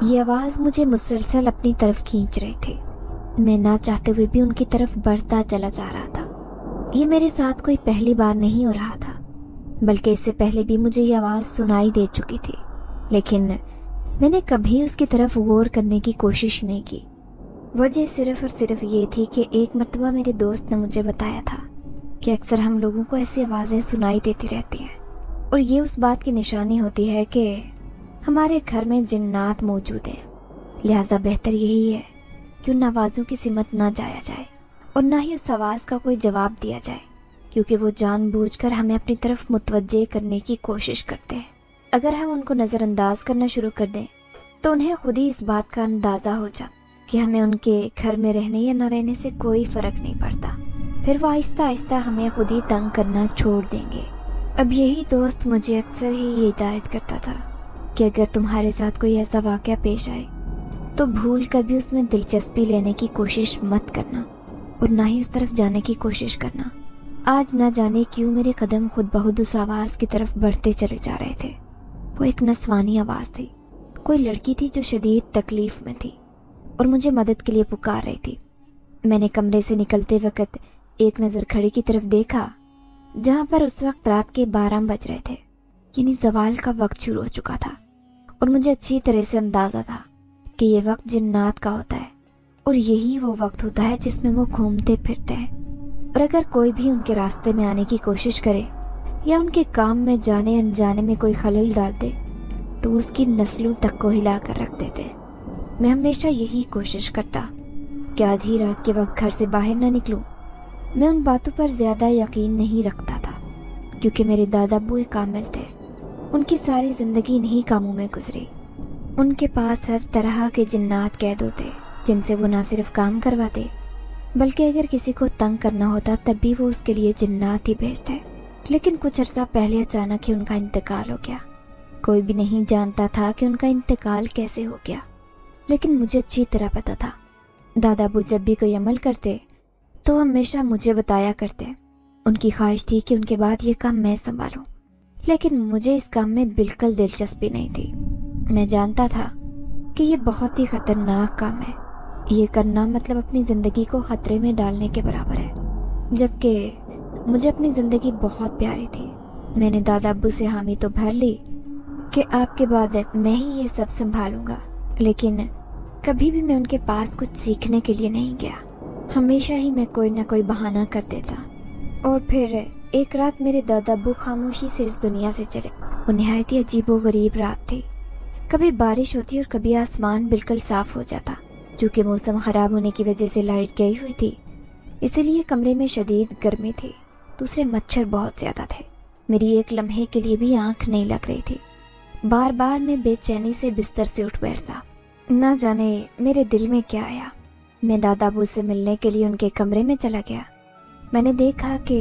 ये आवाज़ मुझे मुसलसल अपनी तरफ खींच रही थी। मैं ना चाहते हुए भी उनकी तरफ बढ़ता चला जा रहा था। ये मेरे साथ कोई पहली बार नहीं हो रहा था, बल्कि इससे पहले भी मुझे ये आवाज़ सुनाई दे चुकी थी, लेकिन मैंने कभी उसकी तरफ गौर करने की कोशिश नहीं की। वजह सिर्फ और सिर्फ ये थी कि एक मर्तबा मेरे दोस्त ने मुझे बताया था कि अक्सर हम लोगों को ऐसी आवाज़ें सुनाई देती रहती हैं, और ये उस बात की निशानी होती है कि हमारे घर में जिन्नात मौजूद हैं। लिहाजा बेहतर यही है कि उन आवाज़ों की सिमत ना जाया जाए और ना ही उस आवाज़ का कोई जवाब दिया जाए, क्योंकि वो जानबूझकर हमें अपनी तरफ मुतवज्जे करने की कोशिश करते हैं। अगर हम उनको नज़रअंदाज करना शुरू कर दें तो उन्हें खुद ही इस बात का अंदाज़ा हो जाता कि हमें उनके घर में रहने या न रहने से कोई फ़र्क नहीं पड़ता। फिर वो आहिस्ता आहिस्ता हमें खुद ही तंग करना छोड़ देंगे। अब यही दोस्त मुझे अक्सर ही ये हिदायत करता था कि अगर तुम्हारे साथ कोई ऐसा वाक़या पेश आए तो भूल कर भी उसमें दिलचस्पी लेने की कोशिश मत करना और ना ही उस तरफ जाने की कोशिश करना। आज ना जाने क्यों मेरे कदम खुद बहुत उस आवाज़ की तरफ बढ़ते चले जा रहे थे। वो एक नस्वानी आवाज़ थी। कोई लड़की थी जो शदीद तकलीफ़ में थी और मुझे मदद के लिए पुकार रही थी। मैंने कमरे से निकलते वक्त एक नज़र खड़ी की तरफ देखा, जहाँ पर उस वक्त रात के 12 बज रहे थे, यानी ज़वाल का वक्त शुरू हो चुका था। और मुझे अच्छी तरह से अंदाज़ा था कि ये वक्त जिन्नात का होता है और यही वो वक्त होता है जिसमें वो घूमते फिरते हैं। और अगर कोई भी उनके रास्ते में आने की कोशिश करे या उनके काम में जाने अनजाने में कोई खलल डाल दे तो उसकी नस्लों तक को हिला कर रख देते। मैं हमेशा यही कोशिश करता कि आधी रात के वक्त घर से बाहर ना निकलूं। मैं उन बातों पर ज़्यादा यकीन नहीं रखता था, क्योंकि मेरे दादा अब्बू एक कामिल थे। उनकी सारी ज़िंदगी इन्हीं कामों में गुजरी। उनके पास हर तरह के जिन्नात कैद होते, जिनसे वो ना सिर्फ काम करवाते बल्कि अगर किसी को तंग करना होता तब भी वो उसके लिए जिन्नात ही भेजते। लेकिन कुछ अरसा पहले अचानक ही उनका इंतकाल हो गया। कोई भी नहीं जानता था कि उनका इंतकाल कैसे हो गया, लेकिन मुझे अच्छी तरह पता था। दादा अब्बू जब भी कोई अमल करते तो हमेशा मुझे बताया करते। उनकी ख्वाहिश थी कि उनके बाद ये काम मैं संभालूं, लेकिन मुझे इस काम में बिल्कुल दिलचस्पी नहीं थी। मैं जानता था कि ये बहुत ही ख़तरनाक काम है। ये करना मतलब अपनी ज़िंदगी को ख़तरे में डालने के बराबर है, जबकि मुझे अपनी ज़िंदगी बहुत प्यारी थी। मैंने दादा अब्बू से हामी तो भर ली कि आपके बाद मैं ही ये सब संभालूंगा, लेकिन कभी भी मैं उनके पास कुछ सीखने के लिए नहीं गया। हमेशा ही मैं कोई ना कोई बहाना कर देता और फिर एक रात मेरे दादा अब्बू खामोशी से इस दुनिया से चले। वो निहायत ही अजीबो गरीब रात थी। कभी बारिश होती और कभी आसमान बिल्कुल साफ हो जाता। चूँकि मौसम ख़राब होने की वजह से लाइट गई हुई थी, इसीलिए कमरे में शदीद गर्मी थी। दूसरे मच्छर बहुत ज़्यादा थे। मेरी एक लम्हे के लिए भी आँख नहीं लग रही थी। बार बार मैं बेचैनी से बिस्तर से उठ बैठता। न जाने मेरे दिल में क्या आया। मैं दादा अब्बू से मिलने के लिए उनके कमरे में चला गया। मैंने देखा कि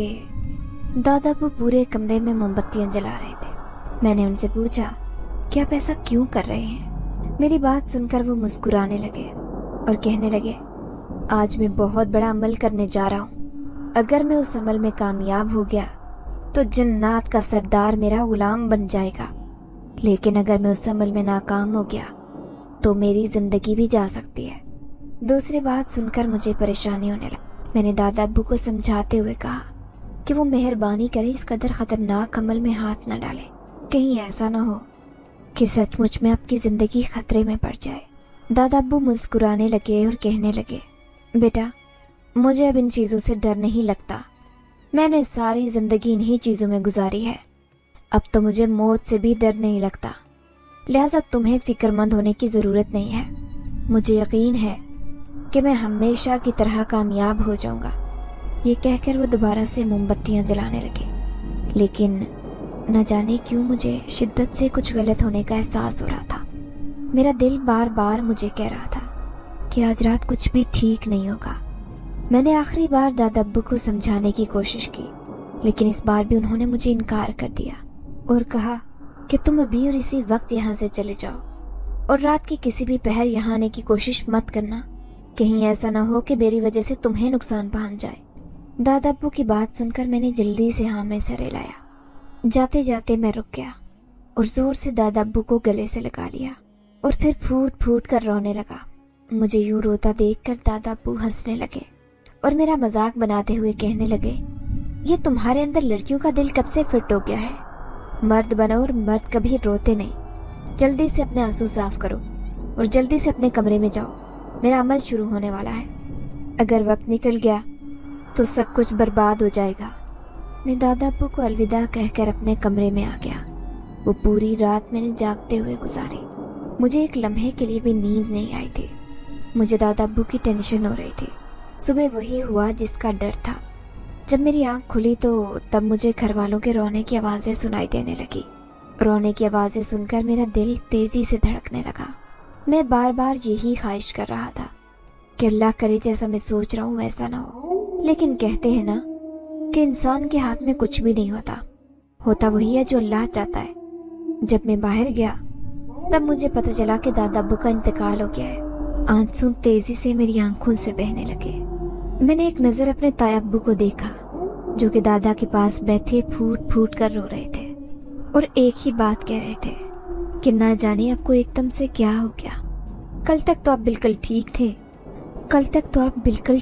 दादा अब्बू पूरे कमरे में मोमबत्तियां जला रहे थे। मैंने उनसे पूछा कि आप ऐसा क्यों कर रहे हैं। मेरी बात सुनकर वो मुस्कुराने लगे और कहने लगे, आज मैं बहुत बड़ा अमल करने जा रहा हूँ। अगर मैं उस अमल में कामयाब हो गया तो जन्नात का सरदार मेरा गुलाम बन जाएगा, लेकिन अगर मैं उस अमल में नाकाम हो गया तो मेरी ज़िंदगी भी जा सकती है। दूसरी बात सुनकर मुझे परेशानी होने लगी। मैंने दादा अब्बू को समझाते हुए कहा कि वो मेहरबानी करे इस कदर ख़तरनाक अमल में हाथ न डालें। कहीं ऐसा ना हो कि सचमुच में आपकी ज़िंदगी खतरे में पड़ जाए। दादा अब्बू मुस्कुराने लगे और कहने लगे, बेटा मुझे अब इन चीज़ों से डर नहीं लगता। मैंने सारी ज़िंदगी इन्हीं चीज़ों में गुजारी है। अब तो मुझे मौत से भी डर नहीं लगता, लिहाजा तुम्हें फ़िक्रमंद होने की ज़रूरत नहीं है। मुझे यकीन है कि मैं हमेशा की तरह कामयाब हो जाऊंगा। ये कहकर वो दोबारा से मोमबत्तियां जलाने लगे, लेकिन न जाने क्यों मुझे शिद्दत से कुछ गलत होने का एहसास हो रहा था। मेरा दिल बार बार मुझे कह रहा था कि आज रात कुछ भी ठीक नहीं होगा। मैंने आखिरी बार दादा अब्बू को समझाने की कोशिश की, लेकिन इस बार भी उन्होंने मुझे इनकार कर दिया और कहा कि तुम अभी और इसी वक्त यहाँ से चले जाओ और रात की किसी भी पहर यहाँ आने की कोशिश मत करना। कहीं ऐसा ना हो कि मेरी वजह से तुम्हें नुकसान पहुँच जाए। दादा अब्बू की बात सुनकर मैंने जल्दी से हाँ में सर हिलाया। जाते जाते मैं रुक गया और जोर से दादा अब्बू को गले से लगा लिया। और फिर फूट फूट कर रोने लगा। मुझे यूं रोता देखकर दादा अब्बू हंसने लगे और मेरा मजाक बनाते हुए कहने लगे, ये तुम्हारे अंदर लड़कियों का दिल कब से फिट हो गया है? मर्द बनो और मर्द कभी रोते नहीं। जल्दी से अपने आंसू साफ करो और जल्दी से अपने कमरे में जाओ, मेरा अमल शुरू होने वाला है। अगर वक्त निकल गया तो सब कुछ बर्बाद हो जाएगा। मैं दादा अब्बू को अलविदा कहकर अपने कमरे में आ गया। वो पूरी रात मैंने जागते हुए गुजारी। मुझे एक लम्हे के लिए भी नींद नहीं आई थी। मुझे दादा अब्बू की टेंशन हो रही थी। सुबह वही हुआ जिसका डर था। जब मेरी आंख खुली तो तब मुझे घर वालों के रोने की आवाज़ें सुनाई देने लगी। रोने की आवाज़ें सुनकर मेरा दिल तेज़ी से धड़कने लगा। मैं बार बार यही ख्वाहिश कर रहा था कि अल्लाह करे जैसा मैं सोच रहा हूँ वैसा ना हो। लेकिन कहते हैं ना कि इंसान के हाथ में कुछ भी नहीं होता वही है जो अल्लाह चाहता है। जब मैं बाहर गया तब मुझे पता चला कि दादा अब्बू का इंतकाल हो गया है। आंसू तेजी से मेरी आंखों से बहने लगे। मैंने एक नज़र अपने ताया अब्बू को देखा जो कि दादा के पास बैठे फूट फूट कर रो रहे थे और एक ही बात कह रहे थे कि ना जाने आपको एकदम से क्या हो गया। कल तक तो आप बिल्कुल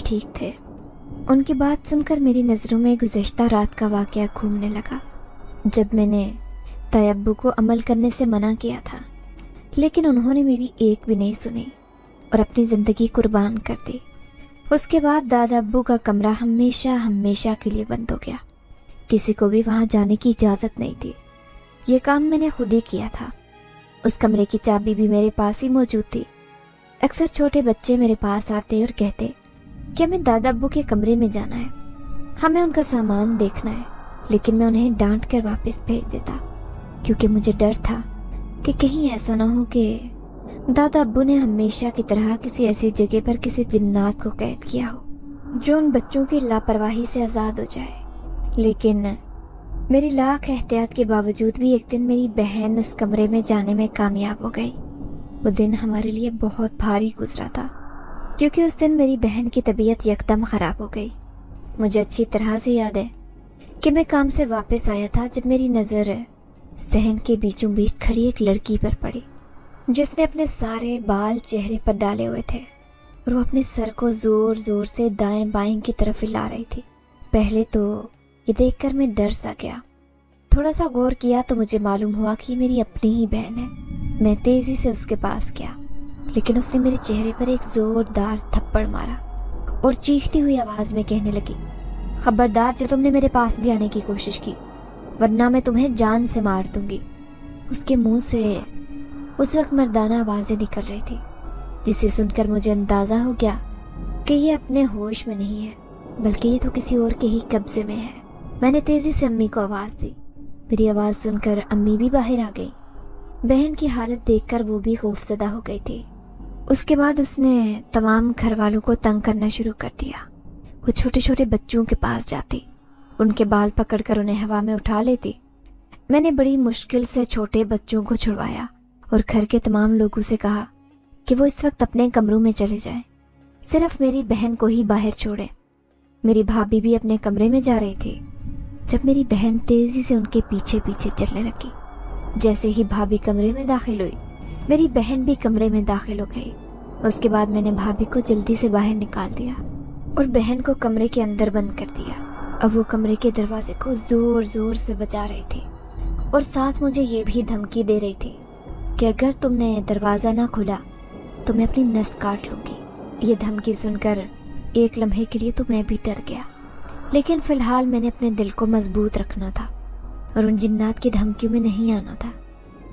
ठीक थे। उनकी बात सुनकर मेरी नज़रों में गुज़श्ता रात का वाक़या घूमने लगा जब मैंने ताया अब्बू को अमल करने से मना किया था, लेकिन उन्होंने मेरी एक भी नहीं सुनी और अपनी ज़िंदगी कुर्बान कर दी। उसके बाद दादा अब्बू का कमरा हमेशा के लिए बंद हो गया। किसी को भी वहाँ जाने की इजाज़त नहीं थी। ये काम मैंने खुद ही किया था। उस कमरे की चाबी भी मेरे पास ही मौजूद थी। अक्सर छोटे बच्चे मेरे पास आते और कहते कि हमें दादा अब्बू के कमरे में जाना है, हमें उनका सामान देखना है, लेकिन मैं उन्हें डांट कर वापस भेज देता क्योंकि मुझे डर था कि कहीं ऐसा ना हो कि दादा अब्बू ने हमेशा की तरह किसी ऐसी जगह पर किसी जिन्नात को कैद किया हो जो उन बच्चों की लापरवाही से आज़ाद हो जाए। लेकिन मेरी लाख एहतियात के बावजूद भी एक दिन मेरी बहन उस कमरे में जाने में कामयाब हो गई। वो दिन हमारे लिए बहुत भारी गुजरा था क्योंकि उस दिन मेरी बहन की तबीयत यकदम ख़राब हो गई। मुझे अच्छी तरह से याद है कि मैं काम से वापस आया था जब मेरी नज़र सहन के बीचों बीच खड़ी एक लड़की पर पड़ी जिसने अपने सारे बाल चेहरे पर डाले हुए थे और वो अपने सर को ज़ोर ज़ोर से दाएं बाएं की तरफ हिला रही थी। पहले तो ये देखकर मैं डर सा गया। थोड़ा सा गौर किया तो मुझे मालूम हुआ कि मेरी अपनी ही बहन है। मैं तेज़ी से उसके पास गया, लेकिन उसने मेरे चेहरे पर एक ज़ोरदार थप्पड़ मारा और चीखती हुई आवाज़ में कहने लगी, खबरदार जो तुमने मेरे पास भी आने की कोशिश की, वरना मैं तुम्हें जान से मार दूंगी। उसके मुंह से उस वक्त मर्दाना आवाज़ें निकल रही थी जिसे सुनकर मुझे अंदाज़ा हो गया कि ये अपने होश में नहीं है बल्कि ये तो किसी और के ही कब्जे में है। मैंने तेज़ी से अम्मी को आवाज़ दी। मेरी आवाज़ सुनकर अम्मी भी बाहर आ गई। बहन की हालत देखकर वो भी खौफज़दा हो गई थी। उसके बाद उसने तमाम घर वालों को तंग करना शुरू कर दिया। वो छोटे छोटे बच्चों के पास जाती, उनके बाल पकड़कर उन्हें हवा में उठा लेती। मैंने बड़ी मुश्किल से छोटे बच्चों को छुड़वाया और घर के तमाम लोगों से कहा कि वो इस वक्त अपने कमरों में चले जाएं, सिर्फ मेरी बहन को ही बाहर छोड़े। मेरी भाभी भी अपने कमरे में जा रही थी जब मेरी बहन तेज़ी से उनके पीछे पीछे चलने लगी। जैसे ही भाभी कमरे में दाखिल हुई, मेरी बहन भी कमरे में दाखिल हो गई। उसके बाद मैंने भाभी को जल्दी से बाहर निकाल दिया और बहन को कमरे के अंदर बंद कर दिया। अब वो कमरे के दरवाजे को ज़ोर ज़ोर से बजा रही थी और साथ मुझे ये भी धमकी दे रही थी कि अगर तुमने दरवाज़ा ना खोला तो मैं अपनी नस काट लूँगी। ये धमकी सुनकर एक लम्हे के लिए तो मैं भी डर गया, लेकिन फ़िलहाल मैंने अपने दिल को मजबूत रखना था और उन जिन्नात की धमकियों में नहीं आना था।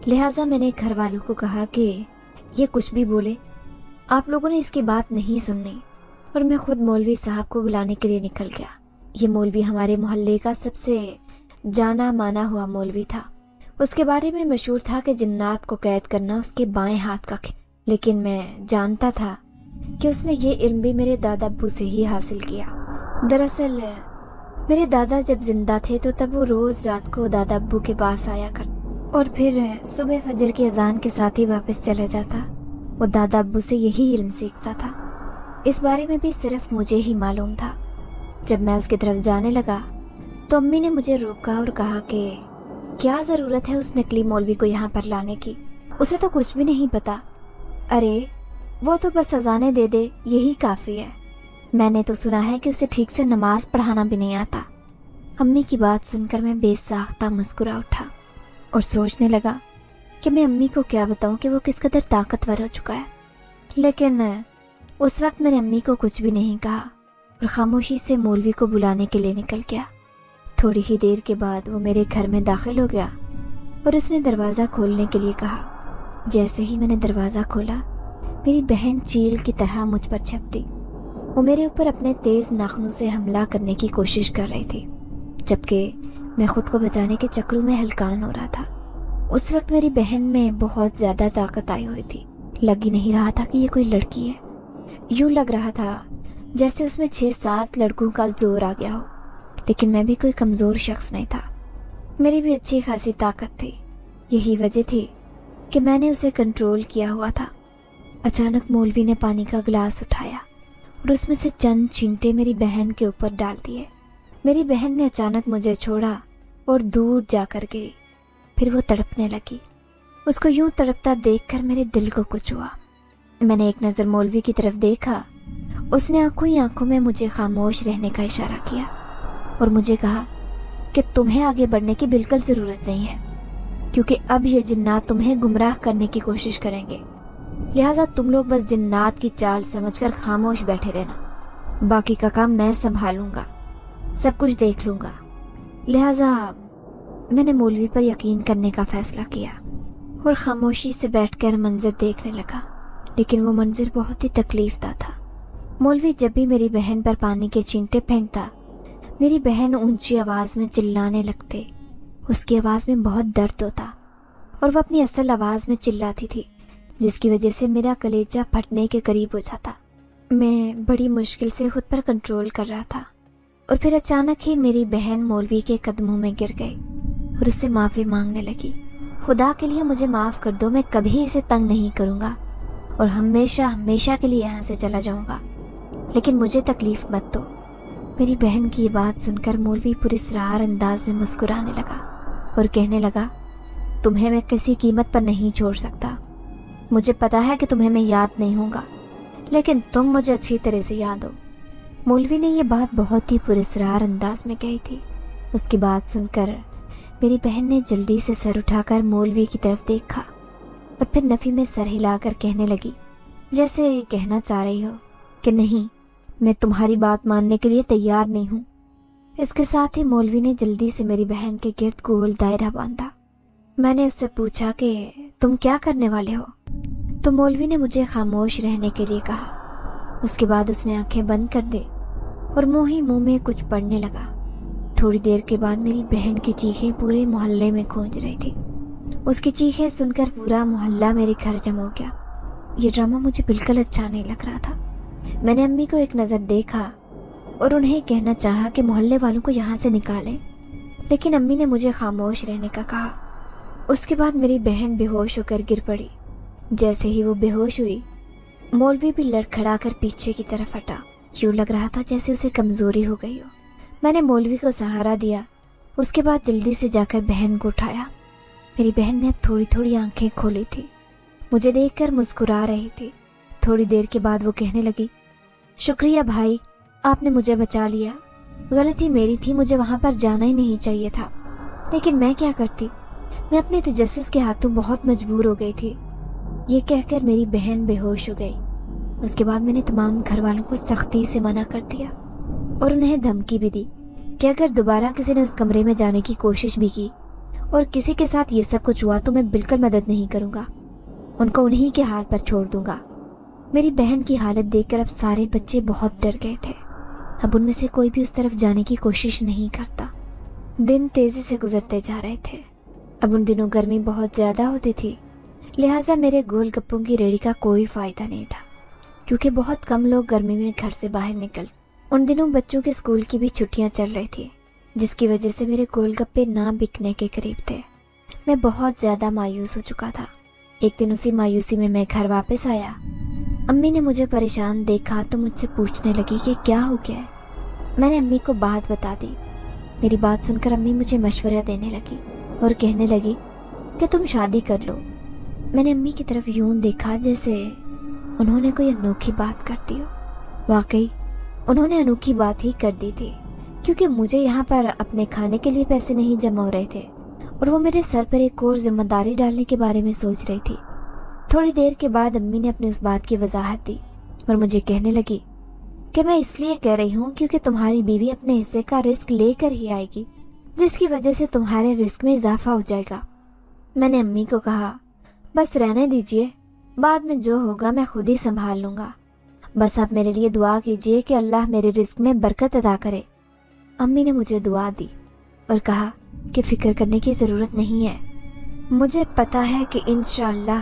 लिहाजा मैंने घर वालों को कहा कि ये कुछ भी बोले, आप लोगों ने इसकी बात नहीं सुननी, और मैं खुद मौलवी साहब को बुलाने के लिए निकल गया। ये मौलवी हमारे मोहल्ले का सबसे जाना माना हुआ मौलवी था। उसके बारे में मशहूर था कि जिन्नात को कैद करना उसके बाएं हाथ का खेल, लेकिन मैं जानता था कि उसने ये इल्म भी मेरे दादा अब्बू से ही हासिल किया। दरअसल मेरे दादा जब जिंदा थे तो तब वो रोज़ रात को दादा अब्बू के पास आया कर और फिर सुबह फजर की अजान के साथ ही वापस चला जाता। वो दादा अब्बू से यही इल्म सीखता था। इस बारे में भी सिर्फ मुझे ही मालूम था। जब मैं उसकी तरफ जाने लगा तो अम्मी ने मुझे रोका और कहा कि क्या ज़रूरत है उस नकली मौलवी को यहाँ पर लाने की, उसे तो कुछ भी नहीं पता। अरे वो तो बस अजाने दे दे यही काफ़ी है। मैंने तो सुना है कि उसे ठीक से नमाज पढ़ाना भी नहीं आता। अम्मी की बात सुनकर मैं बेसाख्ता मुस्कुरा उठा और सोचने लगा कि मैं अम्मी को क्या बताऊं कि वो किस कदर ताकतवर हो चुका है। लेकिन उस वक्त मैंने अम्मी को कुछ भी नहीं कहा और खामोशी से मौलवी को बुलाने के लिए निकल गया। थोड़ी ही देर के बाद वो मेरे घर में दाखिल हो गया और उसने दरवाज़ा खोलने के लिए कहा। जैसे ही मैंने दरवाज़ा खोला, मेरी बहन चील की तरह मुझ पर झपटी। वो मेरे ऊपर अपने तेज़ नाखूनों से हमला करने की कोशिश कर रही थी, जबकि मैं खुद को बचाने के चक्रों में हलकान हो रहा था। उस वक्त मेरी बहन में बहुत ज़्यादा ताकत आई हुई थी। लग ही नहीं रहा था कि ये कोई लड़की है। यूँ लग रहा था जैसे उसमें 6-7 लड़कों का जोर आ गया हो। लेकिन मैं भी कोई कमज़ोर शख्स नहीं था, मेरी भी अच्छी खासी ताकत थी। यही वजह थी कि मैंने उसे कंट्रोल किया हुआ था। अचानक मौलवी ने पानी का गिलास उठाया और उसमें से चंद छींटे मेरी बहन के ऊपर डाल दिए। मेरी बहन ने अचानक मुझे छोड़ा और दूर जाकर गिरी। फिर वो तड़पने लगी। उसको यूं तड़पता देखकर मेरे दिल को कुछ हुआ। मैंने एक नज़र मौलवी की तरफ देखा। उसने आंखों ही आंखों में मुझे खामोश रहने का इशारा किया और मुझे कहा कि तुम्हें आगे बढ़ने की बिल्कुल ज़रूरत नहीं है, क्योंकि अब ये जिन्नात तुम्हें गुमराह करने की कोशिश करेंगे। लिहाजा तुम लोग बस जिन्नात की चाल समझकर खामोश बैठे रहना। बाकी का काम मैं संभालूंगा, सब कुछ देख लूंगा। लिहाजा मैंने मौलवी पर यकीन करने का फैसला किया और खामोशी से बैठकर मंजर देखने लगा। लेकिन वो मंजर बहुत ही तकलीफदा था। मौलवी जब भी मेरी बहन पर पानी के छींटे फेंकता, मेरी बहन ऊंची आवाज़ में चिल्लाने लगते। उसकी आवाज़ में बहुत दर्द होता और वह अपनी असल आवाज़ में चिल्लाती थी, जिसकी वजह से मेरा कलेजा फटने के करीब हो जाता। मैं बड़ी मुश्किल से खुद पर कंट्रोल कर रहा था और फिर अचानक ही मेरी बहन मौलवी के कदमों में गिर गई और उससे माफ़ी मांगने लगी। खुदा के लिए मुझे माफ़ कर दो, मैं कभी इसे तंग नहीं करूँगा और हमेशा हमेशा के लिए यहाँ से चला जाऊँगा, लेकिन मुझे तकलीफ़ मत दो। मेरी बहन की ये बात सुनकर मौलवी पुरस्रार अंदाज में मुस्कुराने लगा और कहने लगा, तुम्हें मैं किसी कीमत पर नहीं छोड़ सकता। मुझे पता है कि तुम्हें मैं याद नहीं होगा, लेकिन तुम मुझे अच्छी तरह से याद हो। मौलवी ने यह बात बहुत ही पुरस्रार अंदाज में कही थी। उसकी बात सुनकर मेरी बहन ने जल्दी से सर उठाकर मौलवी की तरफ देखा और फिर नफ़ी में सर हिलाकर कहने लगी, जैसे कहना चाह रही हो कि नहीं, मैं तुम्हारी बात मानने के लिए तैयार नहीं हूँ। इसके साथ ही मौलवी ने जल्दी से मेरी बहन के गिर्द गोल दायरा बांधा। मैंने उससे पूछा कि तुम क्या करने वाले हो, तो मौलवी ने मुझे खामोश रहने के लिए कहा। उसके बाद उसने आंखें बंद कर दी और मुंह ही मुंह में कुछ पढ़ने लगा। थोड़ी देर के बाद मेरी बहन की चीखें पूरे मोहल्ले में गूंज रही थी। उसकी चीखें सुनकर पूरा मोहल्ला मेरे घर जमा हो गया। ये ड्रामा मुझे बिल्कुल अच्छा नहीं लग रहा था। मैंने अम्मी को एक नज़र देखा और उन्हें कहना चाहा कि मोहल्ले वालों को यहाँ से निकालें, लेकिन अम्मी ने मुझे खामोश रहने का कहा। उसके बाद मेरी बहन बेहोश होकर गिर पड़ी। जैसे ही वो बेहोश हुई, मौलवी भी लड़खड़ा कर पीछे की तरफ हटा। यूँ लग रहा था जैसे उसे कमज़ोरी हो गई हो। मैंने मौलवी को सहारा दिया। उसके बाद जल्दी से जाकर बहन को उठाया। मेरी बहन ने अब थोड़ी थोड़ी आंखें खोली थी, मुझे देखकर मुस्कुरा रही थी। थोड़ी देर के बाद वो कहने लगी, शुक्रिया भाई, आपने मुझे बचा लिया। गलती मेरी थी, मुझे वहाँ पर जाना ही नहीं चाहिए था, लेकिन मैं क्या करती, मैं अपने तजस्सुस के हाथों बहुत मजबूर हो गई थी। ये कहकर मेरी बहन बेहोश हो गई। उसके बाद मैंने तमाम घर वालों को सख्ती से मना कर दिया और उन्हें धमकी भी दी कि अगर दोबारा किसी ने उस कमरे में जाने की कोशिश भी की और किसी के साथ ये सब कुछ हुआ तो मैं बिल्कुल मदद नहीं करूँगा, उनको उन्हीं के हाल पर छोड़ दूँगा। मेरी बहन की हालत देखकर अब सारे बच्चे बहुत डर गए थे। अब उनमें से कोई भी उस तरफ जाने की कोशिश नहीं करता। दिन तेज़ी से गुजरते जा रहे थे। अब उन दिनों गर्मी बहुत ज़्यादा होती थी, लिहाजा मेरे गोलगप्पों की रेडी का कोई फ़ायदा नहीं था, क्योंकि बहुत कम लोग गर्मी में घर से बाहर निकलते। उन दिनों बच्चों के स्कूल की भी छुट्टियां चल रही थी, जिसकी वजह से मेरे गोलगप्पे ना बिकने के करीब थे। मैं बहुत ज़्यादा मायूस हो चुका था। एक दिन उसी मायूसी में मैं घर वापस आया। अम्मी ने मुझे परेशान देखा तो मुझसे पूछने लगी कि क्या हो गया है। मैंने अम्मी को बात बता दी। मेरी बात सुनकर अम्मी मुझे मशवरा देने लगी और कहने लगी कि तुम शादी कर लो। میں نے امی کی طرف یوں دیکھا جیسے انہوں نے کوئی انوکھی بات کر دی ہو۔ واقعی انہوں نے انوکھی بات ہی کر دی تھی، کیونکہ مجھے یہاں پر اپنے کھانے کے لیے پیسے نہیں جمع ہو رہے تھے اور وہ میرے سر پر ایک اور ذمہ داری ڈالنے کے بارے میں سوچ رہی تھی۔ تھوڑی دیر کے بعد امی نے اپنی اس بات کی وضاحت دی اور مجھے کہنے لگی کہ میں اس لیے کہہ رہی ہوں کیونکہ تمہاری بیوی اپنے حصے کا رزق لے کر ہی آئے گی، جس کی وجہ سے تمہارے رزق میں اضافہ ہو جائے گا۔ میں نے امی کو کہا بس رہنے دیجئے، بعد میں جو ہوگا میں خود ہی سنبھال لوں گا، بس آپ میرے لیے دعا کیجئے کہ اللہ میرے رزق میں برکت عطا کرے۔ امی نے مجھے دعا دی اور کہا کہ فکر کرنے کی ضرورت نہیں ہے، مجھے پتا ہے کہ انشاءاللہ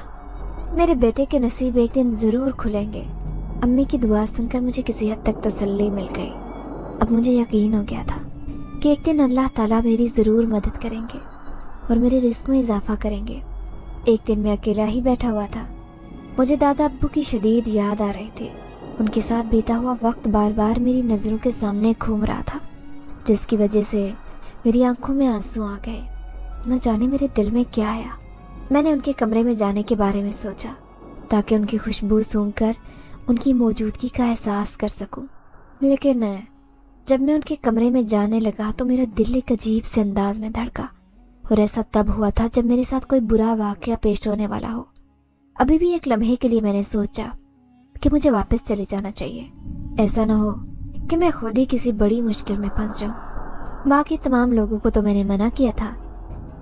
میرے بیٹے کے نصیب ایک دن ضرور کھلیں گے۔ امی کی دعا سن کر مجھے کسی حد تک تسلی مل گئی۔ اب مجھے یقین ہو گیا تھا کہ ایک دن اللہ تعالیٰ میری ضرور مدد کریں گے اور میرے رزق میں اضافہ کریں گے۔ ایک دن میں اکیلا ہی بیٹھا ہوا تھا، مجھے دادا ابو کی شدید یاد آ رہی تھی۔ ان کے ساتھ بیتا ہوا وقت بار بار میری نظروں کے سامنے گھوم رہا تھا، جس کی وجہ سے میری آنکھوں میں آنسو آ گئے۔ نہ جانے میرے دل میں کیا آیا۔ میں نے ان کے کمرے میں جانے کے بارے میں سوچا تاکہ ان کی خوشبو سونگھ کر ان کی موجودگی کا احساس کر سکوں، لیکن جب میں ان کے کمرے میں جانے لگا تو میرا دل ایک عجیب سے انداز میں دھڑکا، اور ایسا تب ہوا تھا جب میرے ساتھ کوئی برا واقعہ پیش ہونے والا ہو۔ ابھی بھی ایک لمحے کے لیے میں نے سوچا کہ مجھے واپس چلے جانا چاہیے، ایسا نہ ہو کہ میں خود ہی کسی بڑی مشکل میں پھنس جاؤں۔ باقی تمام لوگوں کو تو میں نے منع کیا تھا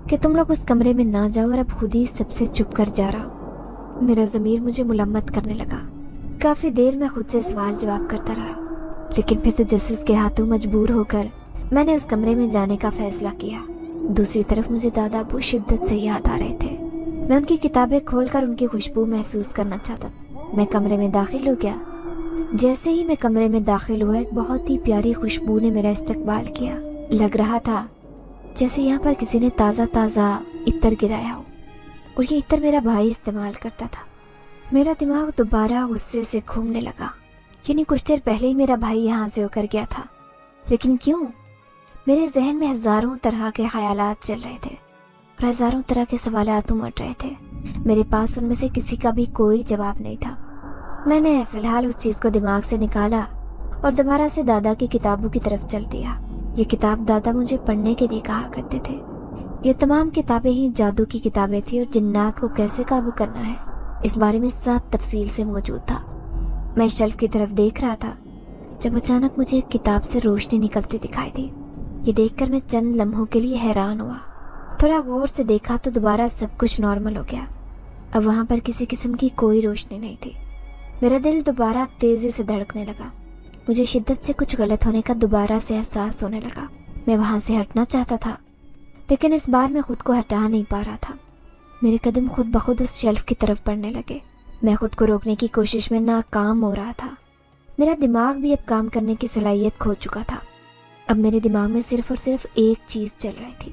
کہ تم لوگ اس کمرے میں نہ جاؤ، اور اب خود ہی سب سے چھپ کر جا رہا ہوں۔ میرا ضمیر مجھے ملامت کرنے لگا۔ کافی دیر میں خود سے سوال جواب کرتا رہا، لیکن پھر تجسس کے ہاتھوں مجبور ہو کر میں نے اس کمرے میں جانے کا فیصلہ کیا۔ دوسری طرف مجھے دادا ابو شدت سے یاد آ رہے تھے۔ میں ان کی کتابیں کھول کر ان کی خوشبو محسوس کرنا چاہتا۔ میں کمرے میں داخل ہو گیا۔ جیسے ہی میں کمرے میں داخل ہوا، ایک بہت ہی پیاری خوشبو نے میرا استقبال کیا۔ لگ رہا تھا جیسے یہاں پر کسی نے تازہ تازہ عطر گرایا ہو، اور یہ عطر میرا بھائی استعمال کرتا تھا۔ میرا دماغ دوبارہ غصے سے گھومنے لگا، یعنی کچھ دیر پہلے ہی میرا بھائی یہاں سے ہو کر گیا تھا، لیکن کیوں؟ میرے ذہن میں ہزاروں طرح کے خیالات چل رہے تھے اور ہزاروں طرح کے سوالات امڑ رہے تھے۔ میرے پاس ان میں سے کسی کا بھی کوئی جواب نہیں تھا۔ میں نے فی الحال اس چیز کو دماغ سے نکالا اور دوبارہ سے دادا کی کتابوں کی طرف چل دیا۔ یہ کتاب دادا مجھے پڑھنے کے لیے کہا کرتے تھے۔ یہ تمام کتابیں ہی جادو کی کتابیں تھیں، اور جنات کو کیسے قابو کرنا ہے اس بارے میں سب تفصیل سے موجود تھا۔ میں شیلف کی طرف دیکھ رہا تھا جب اچانک مجھے ایک کتاب سے روشنی نکلتی دکھائی دی۔ یہ دیکھ کر میں چند لمحوں کے لیے حیران ہوا۔ تھوڑا غور سے دیکھا تو دوبارہ سب کچھ نارمل ہو گیا۔ اب وہاں پر کسی قسم کی کوئی روشنی نہیں تھی۔ میرا دل دوبارہ تیزی سے دھڑکنے لگا۔ مجھے شدت سے کچھ غلط ہونے کا دوبارہ سے احساس ہونے لگا۔ میں وہاں سے ہٹنا چاہتا تھا، لیکن اس بار میں خود کو ہٹا نہیں پا رہا تھا۔ میرے قدم خود بخود اس شیلف کی طرف بڑھنے لگے۔ میں خود کو روکنے کی کوشش میں ناکام ہو رہا تھا۔ میرا دماغ بھی اب کام کرنے کی صلاحیت کھو چکا تھا۔ اب میرے دماغ میں صرف اور صرف ایک چیز چل رہی تھی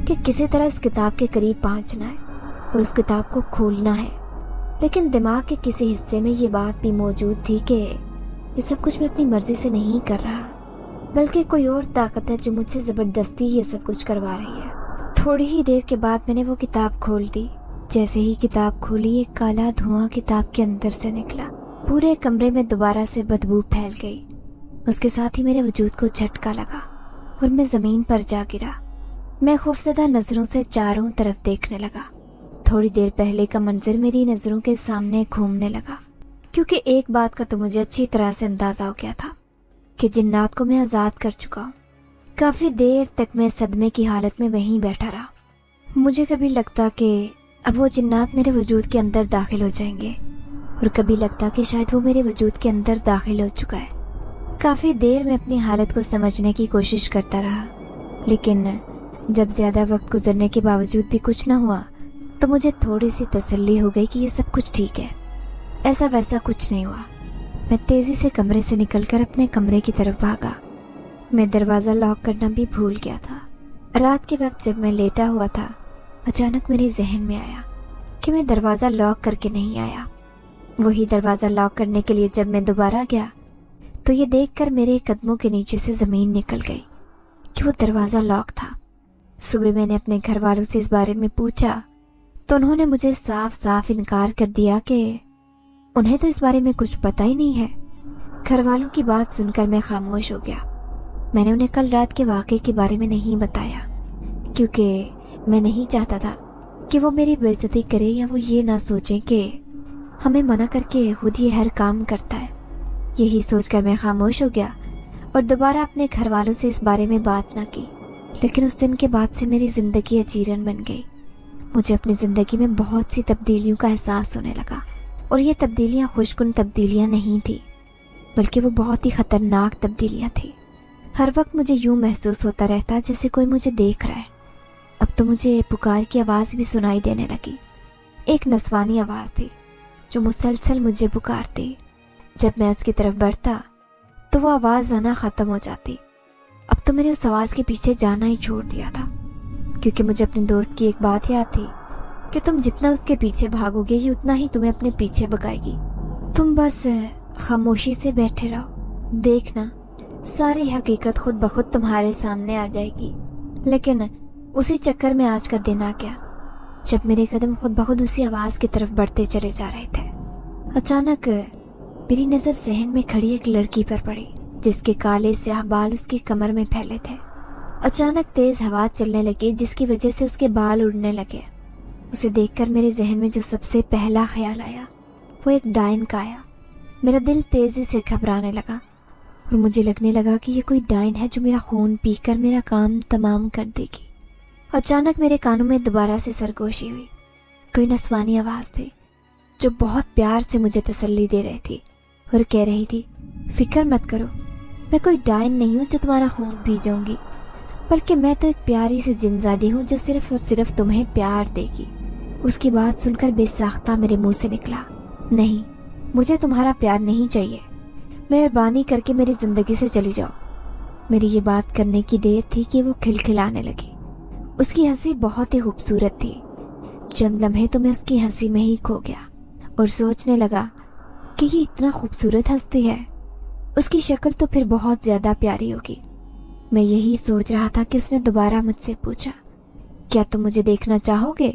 کہ کسی طرح اس کتاب کے قریب پہنچنا ہے اور اس کتاب کو کھولنا ہے۔ لیکن دماغ کے کسی حصے میں یہ بات بھی موجود تھی کہ یہ سب کچھ میں اپنی مرضی سے نہیں کر رہا، بلکہ کوئی اور طاقت ہے جو مجھ سے زبردستی یہ سب کچھ کروا رہی ہے۔ تھوڑی ہی دیر کے بعد میں نے وہ کتاب کھول دی۔ جیسے ہی کتاب کھولی، ایک کالا دھواں کتاب کے اندر سے نکلا۔ پورے کمرے میں دوبارہ سے بدبو پھیل گئی۔ اس کے ساتھ ہی میرے وجود کو جھٹکا لگا اور میں زمین پر جا گرا۔ میں خوفزدہ نظروں سے چاروں طرف دیکھنے لگا۔ تھوڑی دیر پہلے کا منظر میری نظروں کے سامنے گھومنے لگا، کیونکہ ایک بات کا تو مجھے اچھی طرح سے اندازہ ہو گیا تھا کہ جنات کو میں آزاد کر چکا ہوں۔ کافی دیر تک میں صدمے کی حالت میں وہیں بیٹھا رہا۔ مجھے کبھی لگتا کہ اب وہ جنات میرے وجود کے اندر داخل ہو جائیں گے، اور کبھی لگتا کہ شاید وہ میرے وجود کے اندر داخل ہو چکا ہے۔ کافی دیر میں اپنی حالت کو سمجھنے کی کوشش کرتا رہا، لیکن جب زیادہ وقت گزرنے کے باوجود بھی کچھ نہ ہوا تو مجھے تھوڑی سی تسلی ہو گئی کہ یہ سب کچھ ٹھیک ہے۔ ایسا ویسا کچھ نہیں ہوا۔ میں تیزی سے کمرے سے نکل کر اپنے کمرے کی طرف بھاگا۔ میں دروازہ لاک کرنا بھی بھول گیا تھا۔ رات کے وقت جب میں لیٹا ہوا تھا، اچانک میرے ذہن میں آیا کہ میں دروازہ لاک کر کے نہیں آیا۔ وہی دروازہ لاک کرنے کے لیے جب میں دوبارہ گیا تو یہ دیکھ کر میرے قدموں کے نیچے سے زمین نکل گئی کہ وہ دروازہ لاک تھا۔ صبح میں نے اپنے گھر والوں سے اس بارے میں پوچھا तो उन्होंने मुझे साफ साफ इनकार कर दिया कि उन्हें तो इस बारे में कुछ पता ही नहीं है। घर वालों की बात सुनकर मैं खामोश हो गया। मैंने उन्हें कल रात के वाक़े के बारे में नहीं बताया, क्योंकि मैं नहीं चाहता था कि वो मेरी बेइज्जती करे या वो ये ना सोचें कि हमें मना करके खुद ये हर काम करता है। यही सोचकर मैं खामोश हो गया और दोबारा अपने घर वालों से इस बारे में बात ना की। लेकिन उस दिन के बाद से मेरी ज़िंदगी अजीरन बन गई। मुझे अपनी ज़िंदगी में बहुत सी तब्दीलियों का एहसास होने लगा, और ये तब्दीलियाँ खुशकुन तब्दीलियाँ नहीं थी, बल्कि वो बहुत ही ख़तरनाक तब्दीलियाँ थी। हर वक्त मुझे यूँ महसूस होता रहता जैसे कोई मुझे देख रहा है। अब तो मुझे पुकार की आवाज़ भी सुनाई देने लगी। एक नस्वानी आवाज़ थी जो मुसलसल मुझे पुकारती। जब मैं उसकी तरफ बढ़ता तो वो आवाज़ आना ख़त्म हो जाती। अब तो मैंने उस आवाज़ के पीछे जाना ही छोड़ दिया था, क्योंकि मुझे अपने दोस्त की एक बात याद थी कि तुम जितना उसके पीछे भागोगे ये उतना ही तुम्हें अपने पीछे भगाएगी। तुम बस खामोशी से बैठे रहो, देखना सारी हकीकत खुद ब खुद तुम्हारे सामने आ जाएगी। लेकिन उसी चक्कर में आज का दिन आ गया, जब मेरे कदम खुद ब खुद उसी आवाज़ की तरफ बढ़ते चले जा रहे थे। अचानक मेरी नज़र सहन में खड़ी एक लड़की पर पड़ी, जिसके काले स्याह बाल उसकी कमर में फैले थे। अचानक तेज़ हवा चलने लगी, जिसकी वजह से उसके बाल उड़ने लगे। उसे देखकर मेरे जहन में जो सबसे पहला ख्याल आया वो एक डायन का आया। मेरा दिल तेज़ी से घबराने लगा और मुझे लगने लगा कि ये कोई डायन है जो मेरा खून पीकर मेरा काम तमाम कर देगी। अचानक मेरे कानों में दोबारा से सरगोशी हुई। कोई नस्वानी आवाज़ थी जो बहुत प्यार से मुझे तसल्ली दे रही थी और कह रही थी, फिक्र मत करो, मैं कोई डायन नहीं हूँ जो तुम्हारा खून पी जाऊंगी, बल्कि मैं तो एक प्यारी सी जिनजादी हूँ जो सिर्फ और सिर्फ तुम्हें प्यार देगी। उसकी बात सुनकर बेसाख्ता मेरे मुंह से निकला, नहीं, मुझे तुम्हारा प्यार नहीं चाहिए, मेहरबानी करके मेरी ज़िंदगी से चली जाओ। मेरी ये बात करने की देर थी कि वो खिलखिलाने लगी। उसकी हंसी बहुत ही खूबसूरत थी। चंद लम्हे तो मैं उसकी हंसी में ही खो गया और सोचने लगा कि ये इतना खूबसूरत हंसती है, उसकी शक्ल तो फिर बहुत ज़्यादा प्यारी होगी। मैं यही सोच रहा था कि उसने दोबारा मुझसे पूछा, क्या तुम मुझे देखना चाहोगे?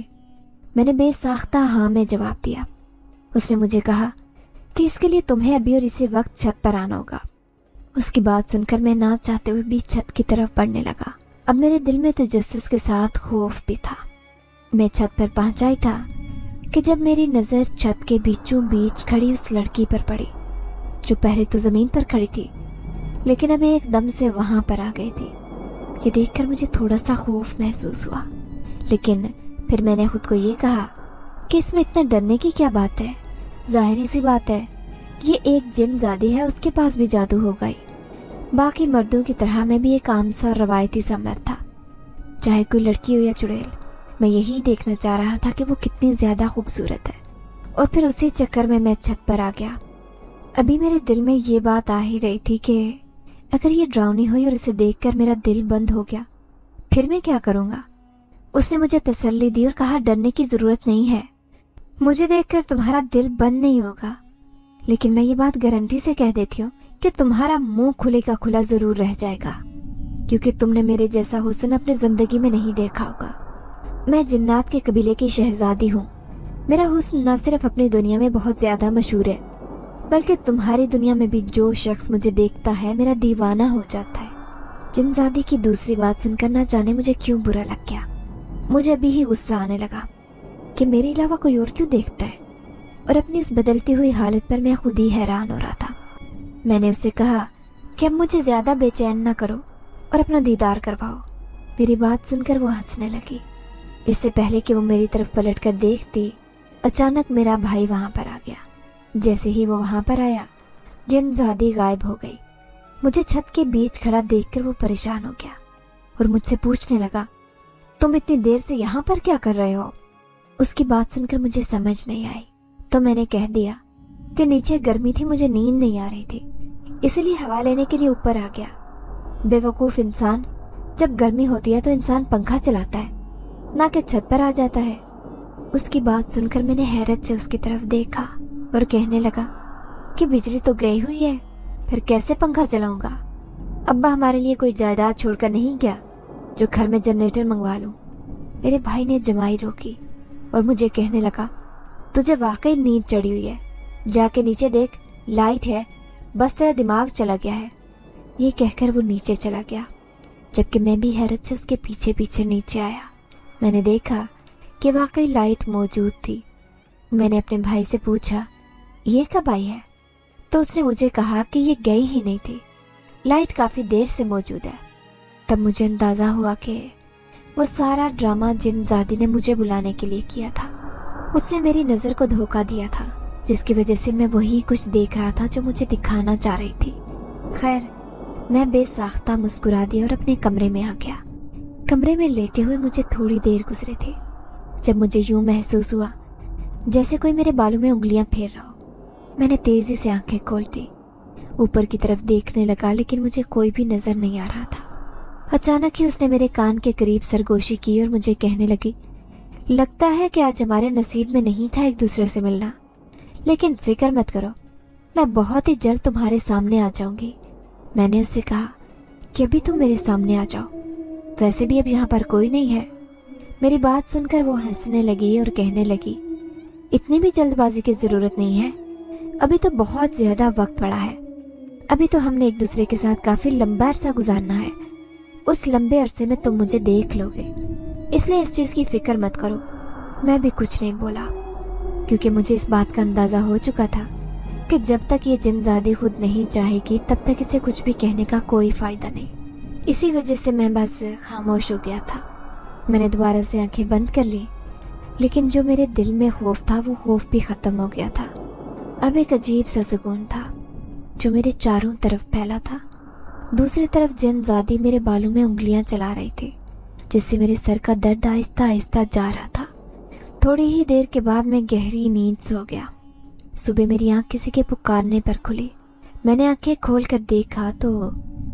मैंने बेसाख्ता हाँ में जवाब दिया। उसने मुझे कहा कि इसके लिए तुम्हें अभी और इसी वक्त छत पर आना होगा। उसकी बात सुनकर मैं ना चाहते हुए भी छत की तरफ बढ़ने लगा। अब मेरे दिल में तजस्सुस के साथ खौफ भी था। मैं छत पर पहुंचा ही था कि जब मेरी नज़र छत के बीचों बीच खड़ी उस लड़की पर पड़ी, जो पहले तो ज़मीन पर खड़ी थी लेकिन अब एकदम से वहां पर आ गई थी। ये देखकर मुझे थोड़ा सा खौफ महसूस हुआ, लेकिन फिर मैंने खुद को ये कहा कि इसमें इतना डरने की क्या बात है, जाहिर सी बात है ये एक जिनजादी है, उसके पास भी जादू होगा ही। बाकी मर्दों की तरह मैं भी एक आम सा रवायती सा मर्द था, चाहे कोई लड़की हो या चुड़ैल। मैं यही देखना चाह रहा था कि वो कितनी ज़्यादा खूबसूरत है, और फिर उसी चक्कर में मैं छत पर आ गया। अभी मेरे दिल में ये बात आ ही रही थी कि अगर ये डरावनी हुई और इसे देखकर मेरा दिल बंद हो गया, फिर मैं क्या करूँगा। उसने मुझे तसल्ली दी और कहा, डरने की ज़रूरत नहीं है, मुझे देखकर तुम्हारा दिल बंद नहीं होगा, लेकिन मैं ये बात गारंटी से कह देती हूँ कि तुम्हारा मुंह खुले का खुला ज़रूर रह जाएगा, क्योंकि तुमने मेरे जैसा हुस्न अपनी ज़िंदगी में नहीं देखा होगा। मैं जिन्नात के कबीले की शहजादी हूँ। मेरा हुस्न न सिर्फ अपनी दुनिया में बहुत ज़्यादा मशहूर है, बल्कि तुम्हारी दुनिया में भी जो शख्स मुझे देखता है मेरा दीवाना हो जाता है। जिनजादी की दूसरी बात सुनकर ना जाने मुझे क्यों बुरा लग गया। मुझे अभी ही गुस्सा आने लगा कि मेरे अलावा कोई और क्यों देखता है, और अपनी उस बदलती हुई हालत पर मैं खुद ही हैरान हो रहा था। मैंने उससे कहा कि अब मुझे ज़्यादा बेचैन ना करो और अपना दीदार करवाओ। मेरी बात सुनकर वो हंसने लगी। इससे पहले कि वो मेरी तरफ पलट कर देखती, अचानक मेरा भाई वहाँ पर आ गया। जैसे ही वो वहाँ पर आया, जिनजादी गायब हो गई। मुझे छत के बीच खड़ा देखकर वो परेशान हो गया और मुझसे पूछने लगा, तुम इतनी देर से यहाँ पर क्या कर रहे हो? उसकी बात सुनकर मुझे समझ नहीं आई, तो मैंने कह दिया कि नीचे गर्मी थी, मुझे नींद नहीं आ रही थी, इसलिए हवा लेने के लिए ऊपर आ गया। बेवकूफ़ इंसान, जब गर्मी होती है तो इंसान पंखा चलाता है, ना कि छत पर आ जाता है। उसकी बात सुनकर मैंने हैरत से उसकी तरफ देखा और कहने लगा कि बिजली तो गई हुई है, फिर कैसे पंखा चलाऊंगा? अब्बा हमारे लिए कोई जायदाद छोड़कर नहीं गया जो घर में जनरेटर मंगवा लूं। मेरे भाई ने जमाई रोकी और मुझे कहने लगा, तुझे वाकई नींद चढ़ी हुई है, जाके नीचे देख, लाइट है, बस तेरा दिमाग चला गया है। ये कहकर वो नीचे चला गया, जबकि मैं भी हैरत से उसके पीछे पीछे नीचे आया। मैंने देखा कि वाकई लाइट मौजूद थी। मैंने अपने भाई से पूछा, ये कब आई है? तो उसने मुझे कहा कि ये गई ही नहीं थी, लाइट काफ़ी देर से मौजूद है। तब मुझे अंदाज़ा हुआ कि वो सारा ड्रामा जिनज़ादी ने मुझे बुलाने के लिए किया था। उसने मेरी नज़र को धोखा दिया था, जिसकी वजह से मैं वही कुछ देख रहा था जो मुझे दिखाना चाह रही थी। खैर, मैं बेसाख्ता मुस्कुरा दी और अपने कमरे में आ गया। कमरे में लेटे हुए मुझे थोड़ी देर गुजरे थे, जब मुझे यूं महसूस हुआ जैसे कोई मेरे बालों में उंगलियां फेर रहा हो। मैंने तेज़ी से आंखें खोल दी, ऊपर की तरफ देखने लगा, लेकिन मुझे कोई भी नज़र नहीं आ रहा था। अचानक ही उसने मेरे कान के करीब सरगोशी की और मुझे कहने लगी, लगता है कि आज हमारे नसीब में नहीं था एक दूसरे से मिलना, लेकिन फिक्र मत करो, मैं बहुत ही जल्द तुम्हारे सामने आ जाऊंगी। मैंने उससे कहा कि अभी तुम मेरे सामने आ जाओ, वैसे भी अब यहाँ पर कोई नहीं है। मेरी बात सुनकर वो हंसने लगी और कहने लगी, इतनी भी जल्दबाजी की ज़रूरत नहीं है, अभी तो बहुत ज़्यादा वक्त पड़ा है। अभी तो हमने एक दूसरे के साथ काफ़ी लंबा अरसा गुजारना है, उस लंबे अरसे में तुम मुझे देख लोगे, इसलिए इस चीज़ की फिक्र मत करो। मैं भी कुछ नहीं बोला, क्योंकि मुझे इस बात का अंदाज़ा हो चुका था कि जब तक ये जिनज़ादी खुद नहीं चाहेगी तब तक इसे कुछ भी कहने का कोई फ़ायदा नहीं। इसी वजह से मैं बस खामोश हो गया था। मैंने दोबारा से आंखें बंद कर ली, लेकिन जो मेरे दिल में खौफ था वो खौफ भी ख़त्म हो गया था। अब एक अजीब सा सुकून था जो मेरे चारों तरफ फैला था। दूसरी तरफ जिनज़ादी मेरे बालों में उंगलियां चला रही थी, जिससे मेरे सर का दर्द आहिस्ता आहिस्ता जा रहा था। थोड़ी ही देर के बाद मैं गहरी नींद सो गया। सुबह मेरी आँख किसी के पुकारने पर खुली। मैंने आंखें खोल कर देखा तो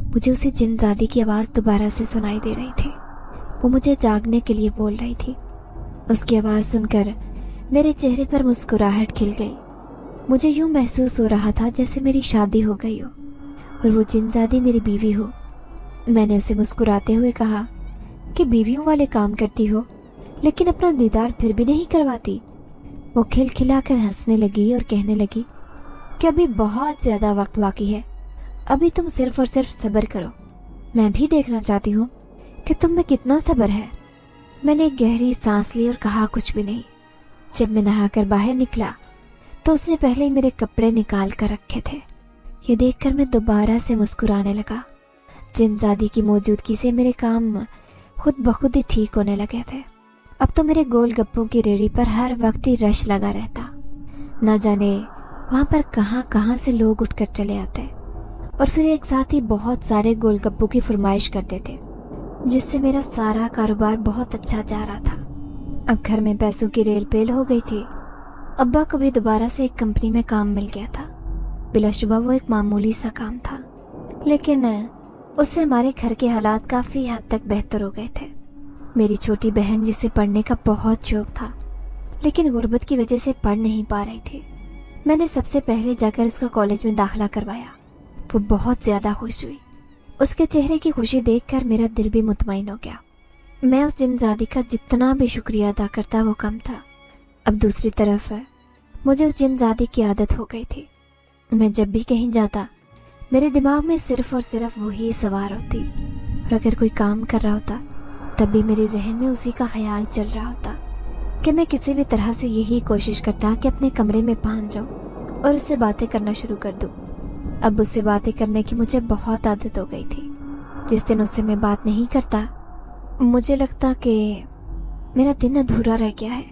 मुझे उसी जिनज़ादी की आवाज़ दोबारा से सुनाई दे रही थी। वो मुझे जागने के लिए बोल रही थी। उसकी आवाज़ सुनकर मेरे चेहरे पर मुस्कुराहट खिल गई। मुझे यूं महसूस हो रहा था जैसे मेरी शादी हो गई हो और वो जिनज़ादी मेरी बीवी हो। मैंने उसे मुस्कुराते हुए कहा कि बीवियों वाले काम करती हो, लेकिन अपना दीदार फिर भी नहीं करवाती। वो खिलखिलाकर हंसने लगी और कहने लगी कि अभी बहुत ज़्यादा वक्त बाकी है, अभी तुम सिर्फ और सिर्फ सब्र करो। मैं भी देखना चाहती हूँ कि तुम में कितना सब्र है। मैंने एक गहरी सांस ली और कहा कुछ भी नहीं। जब मैं नहाकर बाहर निकला तो उसने पहले ही मेरे कपड़े निकाल कर रखे थे। ये देखकर मैं दोबारा से मुस्कुराने लगा। जिनज़ादी की मौजूदगी से मेरे काम खुद ब खुद ही ठीक होने लगे थे। अब तो मेरे गोलगप्पों की रेहड़ी पर हर वक्त ही रश लगा रहता। न जाने वहाँ पर कहाँ कहाँ से लोग उठकर चले आते और फिर एक साथ ही बहुत सारे गोलगप्पों की फरमाइश करते थे, जिससे मेरा सारा कारोबार बहुत अच्छा जा रहा था। अब घर में पैसों की रेल पेल हो गई थी। अब्बा को भी दोबारा से एक कंपनी में काम मिल गया था। बिलाशुबा वो एक मामूली सा काम था, लेकिन उससे हमारे घर के हालात काफ़ी हद तक बेहतर हो गए थे। मेरी छोटी बहन, जिसे पढ़ने का बहुत शौक था लेकिन गुर्बत की वजह से पढ़ नहीं पा रही थी, मैंने सबसे पहले जाकर उसका कॉलेज में दाखिला करवाया। वो बहुत ज़्यादा खुश हुई। उसके चेहरे की खुशी देखकर मेरा दिल भी मुतमईन हो गया। मैं उस जिनज़ादी का जितना भी शुक्रिया अदा करता वो कम था। अब दूसरी तरफ मुझे उस जिनज़ादी की आदत हो गई थी। मैं जब भी कहीं जाता मेरे दिमाग में सिर्फ और सिर्फ वही सवार होती, और अगर कोई काम कर रहा होता तब भी मेरे जहन में उसी का ख्याल चल रहा होता कि मैं किसी भी तरह से यही कोशिश करता कि अपने कमरे में पहुंच जाऊं और उससे बातें करना शुरू कर दूं। अब उससे बातें करने की मुझे बहुत आदत हो गई थी। जिस दिन उससे मैं बात नहीं करता मुझे लगता कि मेरा दिन अधूरा रह गया है।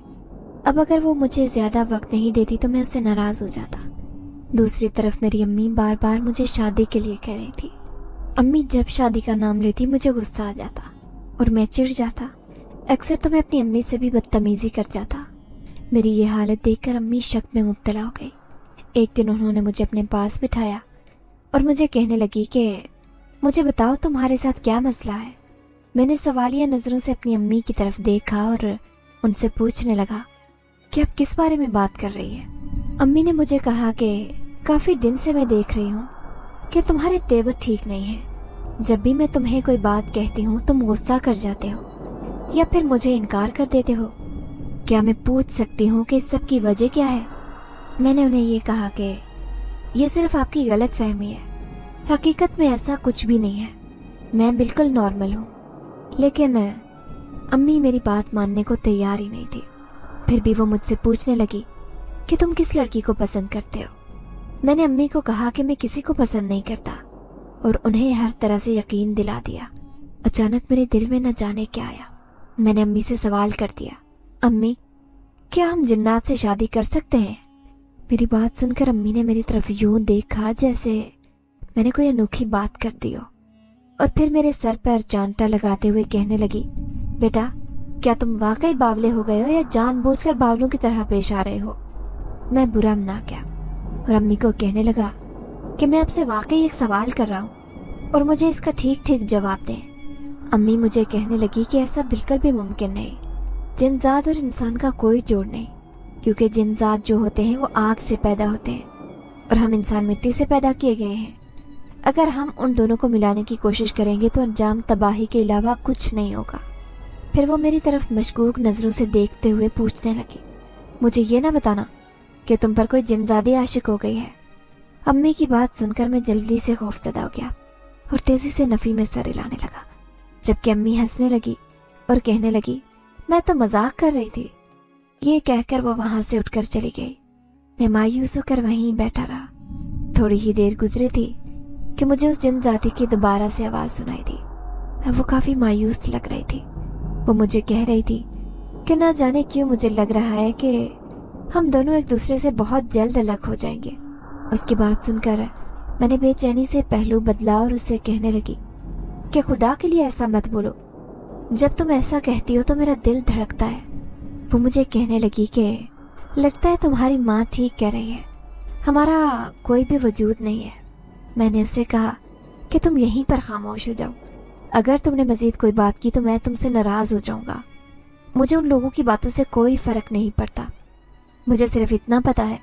अब अगर वो मुझे ज़्यादा वक्त नहीं देती तो मैं उससे नाराज़ हो जाता। दूसरी तरफ मेरी अम्मी बार बार मुझे शादी के लिए कह रही थी। अम्मी जब शादी का नाम लेती मुझे गुस्सा आ जाता और मैं चिढ़ जाता। अक्सर तो मैं अपनी अम्मी से भी बदतमीज़ी कर जाता। मेरी ये हालत देखकर अम्मी शक में मुब्तला हो गई। एक दिन उन्होंने मुझे अपने पास बिठाया और मुझे कहने लगी कि मुझे बताओ तुम्हारे साथ क्या मसला है। मैंने सवालिया नज़रों से अपनी अम्मी की तरफ देखा और उनसे पूछने लगा कि अब किस बारे में बात कर रही है। अम्मी ने मुझे कहा कि काफ़ी दिन से मैं देख रही हूँ कि तुम्हारे तेवर ठीक नहीं है। जब भी मैं तुम्हें कोई बात कहती हूँ तुम गुस्सा कर जाते हो या फिर मुझे इनकार कर देते हो। क्या मैं पूछ सकती हूँ कि इस सब की वजह क्या है? मैंने उन्हें ये कहा कि ये सिर्फ आपकी गलत फहमी है, हकीकत में ऐसा कुछ भी नहीं है, मैं बिल्कुल नॉर्मल हूँ। लेकिन अम्मी मेरी बात मानने को तैयार ही नहीं थी। फिर भी वो मुझसे पूछने लगी कि तुम किस लड़की को पसंद करते हो। मैंने अम्मी को कहा कि मैं किसी को पसंद नहीं करता और उन्हें हर तरह से यकीन दिला दिया। अचानक मेरे दिल में न जाने क्या आया। मैंने अम्मी से सवाल कर दिया, अम्मी क्या हम जिन्नात से शादी कर सकते हैं? मेरी बात सुनकर अम्मी ने मेरी तरफ यूं देखा जैसे मैंने कोई अनोखी बात कर दी हो, और फिर मेरे सर पर चांटा लगाते हुए कहने लगी, बेटा क्या तुम वाकई बावले हो गए हो या जानबूझकर बावलों की तरह पेश आ रहे हो? मैं बुरा मना गया और अम्मी को कहने लगा कि मैं आपसे वाकई एक सवाल कर रहा हूँ और मुझे इसका ठीक ठीक जवाब दें। अम्मी मुझे कहने लगी कि ऐसा बिल्कुल भी मुमकिन नहीं, जिनजात और इंसान का कोई जोड़ नहीं, क्योंकि जिनजात जो होते हैं वो आग से पैदा होते हैं और हम इंसान मिट्टी से पैदा किए गए हैं। अगर हम उन दोनों को मिलाने की कोशिश करेंगे तो अंजाम तबाही के अलावा कुछ नहीं होगा। फिर वो मेरी तरफ मशकूक नज़रों से देखते हुए पूछने लगी, मुझे ये ना बताना कि तुम पर कोई जिनजादी आशिक हो गई है? अम्मी की बात सुनकर मैं जल्दी से खौफजदा हो गया और तेज़ी से नफ़ी में सर हिलाने लगा, जबकि अम्मी हंसने लगी और कहने लगी, मैं तो मजाक कर रही थी। ये कहकर वो वहां से उठकर चली गई। मैं मायूस होकर वहीं बैठा रहा। थोड़ी ही देर गुजरी थी कि मुझे उस जिनजाती की दोबारा से आवाज़ सुनाई दी। अब वो काफ़ी मायूस लग रही थी। वो मुझे कह रही थी कि ना जाने क्यों मुझे लग रहा है कि हम दोनों एक दूसरे से बहुत जल्द अलग हो जाएंगे। उसकी बात सुनकर मैंने बेचैनी से पहलू बदला और उससे कहने लगी कि खुदा के लिए ऐसा मत बोलो, जब तुम ऐसा कहती हो तो मेरा दिल धड़कता है। वो मुझे कहने लगी कि लगता है तुम्हारी माँ ठीक कह रही है, हमारा कोई भी वजूद नहीं है। मैंने उससे कहा कि तुम यहीं पर खामोश हो जाओ, अगर तुमने मजीद कोई बात की तो मैं तुमसे नाराज़ हो जाऊंगा। मुझे उन लोगों की बातों से कोई फ़र्क नहीं पड़ता, मुझे सिर्फ इतना पता है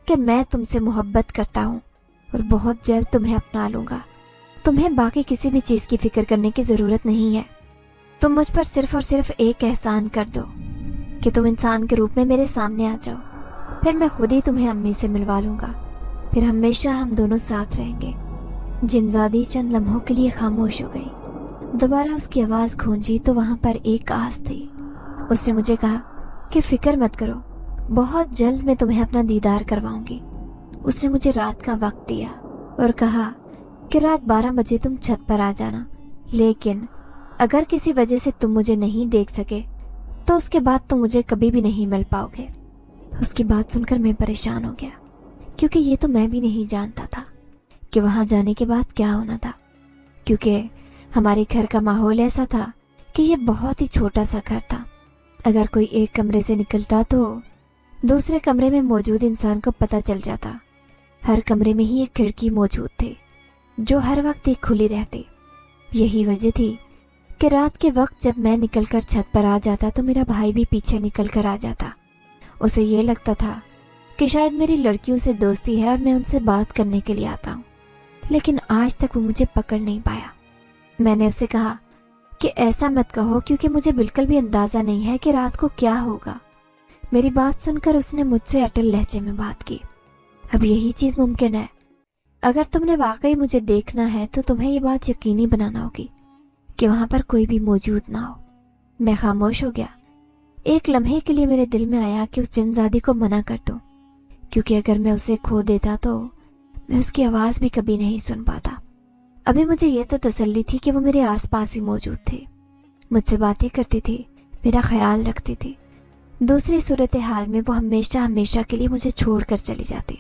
कि मैं तुमसे मोहब्बत करता हूँ और बहुत जल्द तुम्हें अपना लूँगा। तुम्हें बाकी किसी भी चीज़ की फ़िक्र करने की ज़रूरत नहीं है। तुम मुझ पर सिर्फ और सिर्फ एक एहसान कर दो कि तुम इंसान के रूप में मेरे सामने आ जाओ, फिर मैं खुद ही तुम्हें अम्मी से मिलवा लूँगा, फिर हमेशा हम दोनों साथ रहेंगे। जिनजादी चंद लम्हों के लिए खामोश हो गई। दोबारा उसकी आवाज़ गूंजी तो वहाँ पर एक आस थी। उसने मुझे कहा कि फ़िक्र मत करो, बहुत जल्द मैं तुम्हें अपना दीदार करवाऊंगी। उसने मुझे रात का वक्त दिया और कहा कि रात 12 बजे तुम छत पर आ जाना, लेकिन अगर किसी वजह से तुम मुझे नहीं देख सके तो उसके बाद तुम मुझे कभी भी नहीं मिल पाओगे। उसकी बात सुनकर मैं परेशान हो गया, क्योंकि ये तो मैं भी नहीं जानता था कि वहाँ जाने के बाद क्या होना था, क्योंकि हमारे घर का माहौल ऐसा था कि ये बहुत ही छोटा सा घर था। अगर कोई एक कमरे से निकलता तो दूसरे कमरे में मौजूद इंसान को पता चल जाता। हर कमरे में ही एक खिड़की मौजूद थी जो हर वक्त ही खुली रहती। यही वजह थी कि रात के वक्त जब मैं निकलकर छत पर आ जाता तो मेरा भाई भी पीछे निकल कर आ जाता। उसे ये लगता था कि शायद मेरी लड़कियों से दोस्ती है और मैं उनसे बात करने के लिए आता हूँ, लेकिन आज तक वो मुझे पकड़ नहीं पाया। मैंने उससे कहा कि ऐसा मत कहो, क्योंकि मुझे बिल्कुल भी अंदाज़ा नहीं है कि रात को क्या होगा। मेरी बात सुनकर उसने मुझसे अटल लहजे में बात की। अब यही चीज़ मुमकिन है, अगर तुमने वाकई मुझे देखना है तो तुम्हें ये बात यकीनी बनाना होगी कि वहाँ पर कोई भी मौजूद ना हो। मैं खामोश हो गया। एक लम्हे के लिए मेरे दिल में आया कि उस जिनजादी को मना कर दूं, क्योंकि अगर मैं उसे खो देता तो मैं उसकी आवाज़ भी कभी नहीं सुन पाता। अभी मुझे ये तो तसल्ली थी कि वो मेरे आसपास ही मौजूद थे, मुझसे बातें करती थी, मेरा ख्याल रखती थी। दूसरी सूरत हाल में वो हमेशा हमेशा के लिए मुझे छोड़ कर चली जाती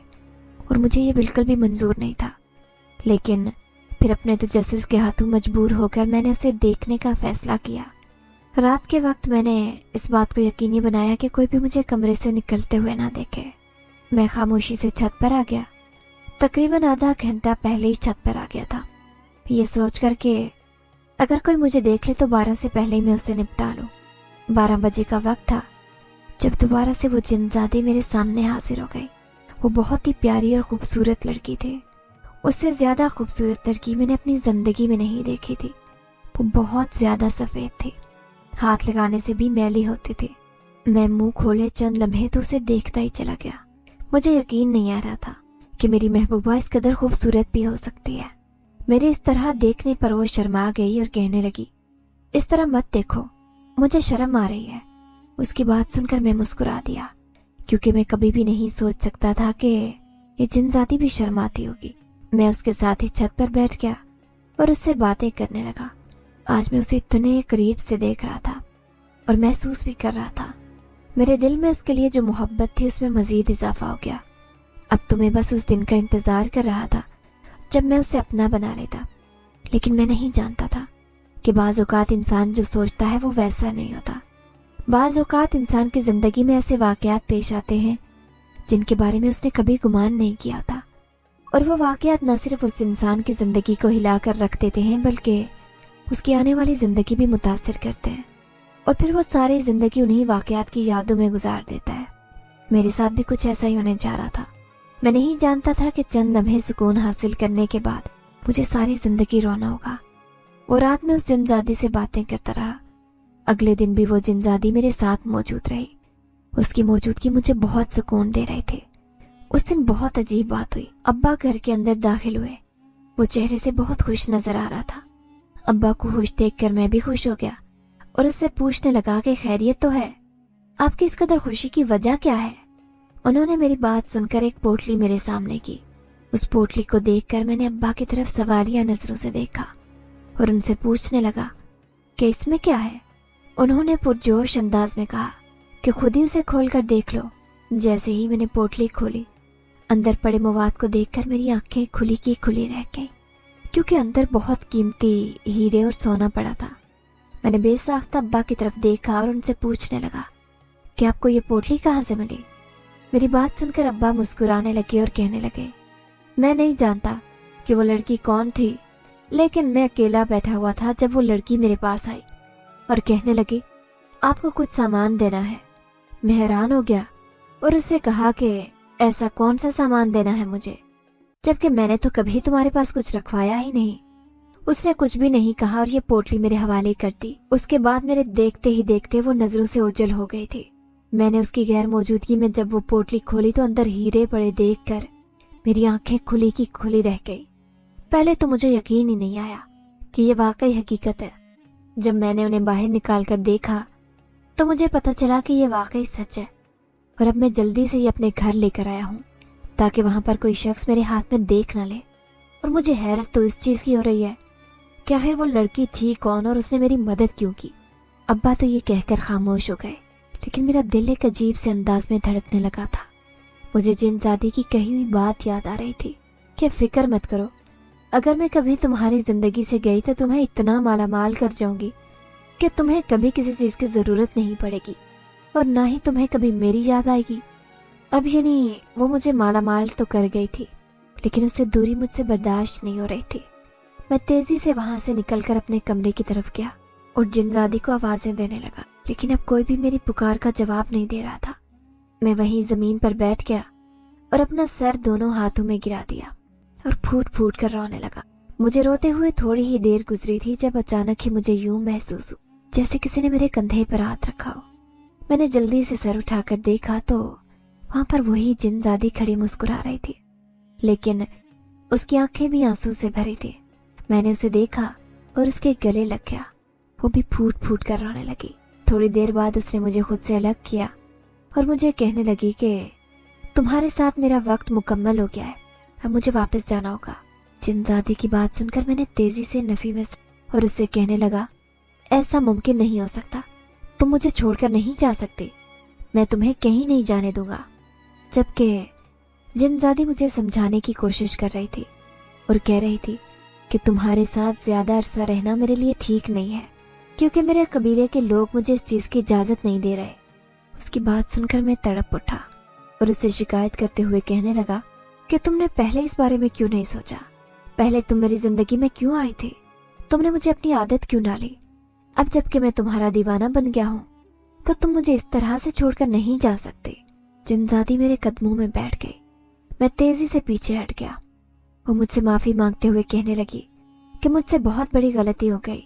और मुझे ये बिल्कुल भी मंजूर नहीं था। लेकिन फिर अपने तजस्सुस के हाथों मजबूर होकर मैंने उसे देखने का फैसला किया। रात के वक्त मैंने इस बात को यकीनी बनाया कि कोई भी मुझे कमरे से निकलते हुए ना देखे। मैं खामोशी से छत पर आ गया। तकरीबन आधा घंटा पहले ही छत पर आ गया था, ये सोच कर कि अगर कोई मुझे देख ले तो 12 से पहले ही मैं उससे निपटा लूँ। 12 बजे का वक्त था जब दोबारा से वो जिनजादी मेरे सामने हाजिर हो गई। वो बहुत ही प्यारी और खूबसूरत लड़की थी। उससे ज़्यादा खूबसूरत लड़की मैंने अपनी ज़िंदगी में नहीं देखी थी। वो बहुत ज़्यादा सफ़ेद थी, हाथ लगाने से भी मैली होती थी। मैं मुंह खोले चंद लम्हे तो उसे देखता ही चला गया। मुझे यकीन नहीं आ रहा था कि मेरी महबूबा इस कदर खूबसूरत भी हो सकती है। मेरे इस तरह देखने पर वो शर्मा गई और कहने लगी, इस तरह मत देखो, मुझे शर्म आ रही है। उसकी बात सुनकर मैं मुस्कुरा दिया, क्योंकि मैं कभी भी नहीं सोच सकता था कि ये जिनजाती भी शर्माती होगी। मैं उसके साथ ही छत पर बैठ गया और उससे बातें करने लगा। आज मैं उसे इतने करीब से देख रहा था और महसूस भी कर रहा था। मेरे दिल में उसके लिए जो मोहब्बत थी उसमें मजीद इजाफा हो गया। अब तो मैं बस उस दिन का इंतज़ार कर रहा था जब मैं उसे अपना बना लेता। लेकिन मैं नहीं जानता था कि बाज़ औक़ात इंसान जो सोचता है वो वैसा नहीं होता। बाज़ औक़ात इंसान की ज़िंदगी में ऐसे वाक़यात पेश आते हैं जिनके बारे में उसने कभी गुमान नहीं किया था, और वो वाक़यात न सिर्फ उस इंसान की ज़िंदगी को हिला कर रख देते हैं बल्कि उसकी आने वाली ज़िंदगी भी मुतासिर करते हैं, और फिर वो सारी ज़िंदगी उन्हीं वाक़यात की यादों में गुजार देता है। मेरे साथ भी कुछ ऐसा ही होने जा रहा था। मैं नहीं जानता था कि चंद लम्हे सुकून हासिल करने के बाद मुझे सारी ज़िंदगी रोना होगा। वो रात में उस जिनजादी से बातें करता रहा। अगले दिन भी वो जिनजादी मेरे साथ मौजूद रही। उसकी मौजूदगी मुझे बहुत सुकून दे रही थी। उस दिन बहुत अजीब बात हुई। अब्बा घर के अंदर दाखिल हुए। वो चेहरे से बहुत खुश नजर आ रहा था। अब्बा को खुश देखकर मैं भी खुश हो गया और उससे पूछने लगा कि खैरियत तो है, आपकी इस कदर खुशी की वजह क्या है। उन्होंने मेरी बात सुनकर एक पोटली मेरे सामने की। उस पोटली को देखकर मैंने अब्बा की तरफ सवालिया नजरों से देखा और उनसे पूछने लगा कि इसमें क्या है। उन्होंने पुरजोश अंदाज में कहा कि खुद ही उसे खोलकर देख लो। जैसे ही मैंने पोटली खोली, अंदर पड़े मवाद को देखकर मेरी आंखें खुली की खुली रह गईं, क्योंकि अंदर बहुत कीमती हीरे और सोना पड़ा था। मैंने बेसाख्ता अब्बा की तरफ देखा और उनसे पूछने लगा कि आपको ये पोटली कहाँ से मिली। मेरी बात सुनकर अब्बा मुस्कुराने लगे और कहने लगे, मैं नहीं जानता कि वो लड़की कौन थी, लेकिन मैं अकेला बैठा हुआ था जब वो लड़की मेरे पास आई और कहने लगी, आपको कुछ सामान देना है। मैं हैरान हो गया और उससे कहा कि ऐसा कौन सा सामान देना है मुझे, जबकि मैंने तो कभी तुम्हारे पास कुछ रखवाया ही नहीं। उसने कुछ भी नहीं कहा और ये पोटली मेरे हवाले कर दी। उसके बाद मेरे देखते ही देखते वो नजरों से ओझल हो गई थी। मैंने उसकी गैर मौजूदगी में जब वो पोटली खोली तो अंदर हीरे पड़े देखकर मेरी आंखें खुली की खुली रह गई। पहले तो मुझे यकीन ही नहीं आया कि ये वाकई हकीकत है। जब मैंने उन्हें बाहर निकाल कर देखा तो मुझे पता चला कि ये वाकई सच है, और अब मैं जल्दी से ही अपने घर लेकर आया हूँ ताकि वहां पर कोई शख्स मेरे हाथ में देख न ले। और मुझे हैरत तो इस चीज की हो रही है कि आखिर वो लड़की थी कौन और उसने मेरी मदद क्यों की। अब्बा तो ये कहकर खामोश हो गए, लेकिन मेरा दिल एक अजीब से अंदाज में धड़कने लगा था। मुझे जिनजादी की कही हुई बात याद आ रही थी कि फिक्र मत करो, अगर मैं कभी तुम्हारी जिंदगी से गई तो तुम्हें इतना मालामाल कर जाऊंगी कि तुम्हें कभी किसी चीज की जरूरत नहीं पड़ेगी और ना ही तुम्हें कभी मेरी याद आएगी। अब यानी वो मुझे मालामाल तो कर गई थी, लेकिन उससे दूरी मुझसे बर्दाश्त नहीं हो रही थी। मैं तेजी से वहां से निकलकर अपने कमरे की तरफ गया और जिनजादी को आवाजें देने लगा, लेकिन अब कोई भी मेरी पुकार का जवाब नहीं दे रहा था। मैं वहीं जमीन पर बैठ गया और अपना सर दोनों हाथों में गिरा दिया और फूट फूट कर रोने लगा। मुझे रोते हुए थोड़ी ही देर गुजरी थी जब अचानक ही मुझे यूं महसूस हुआ जैसे किसी ने मेरे कंधे पर हाथ रखा हो। मैंने जल्दी से सर उठाकर देखा तो वहां पर वही जिनजादी खड़ी मुस्कुरा रही थी, लेकिन उसकी आंखें भी आंसू से भरी थी। मैंने उसे देखा और उसके गले लग गया। वो भी फूट फूट कर रोने लगी। थोड़ी देर बाद उसने मुझे खुद से अलग किया और मुझे कहने लगी कि तुम्हारे साथ मेरा वक्त मुकम्मल हो गया है, अब मुझे वापस जाना होगा। जिनजादी की बात सुनकर मैंने तेजी से नफी में और उससे कहने लगा, ऐसा मुमकिन नहीं हो सकता, तुम मुझे छोड़कर नहीं जा सकते, मैं तुम्हें कहीं नहीं जाने दूंगा। जबकि जिनजादी मुझे समझाने की कोशिश कर रही थी और कह रही थी कि तुम्हारे साथ ज्यादा अरसा रहना मेरे लिए ठीक नहीं है, क्योंकि मेरे कबीले के लोग मुझे इस चीज की इजाजत नहीं दे रहे। उसकी बात सुनकर मैं तड़प उठा और उससे शिकायत करते हुए कहने लगा कि तुमने पहले इस बारे में क्यों नहीं सोचा, पहले तुम मेरी जिंदगी में क्यों आई थी, तुमने मुझे अपनी आदत क्यों डाली। अब जबकि मैं तुम्हारा दीवाना बन गया हूँ तो तुम मुझे इस तरह से छोड़कर नहीं जा सकते। जिनजादी मेरे कदमों में बैठ गई। मैं तेजी से पीछे हट गया। वो मुझसे माफी मांगते हुए कहने लगी कि मुझसे बहुत बड़ी गलती हो गई,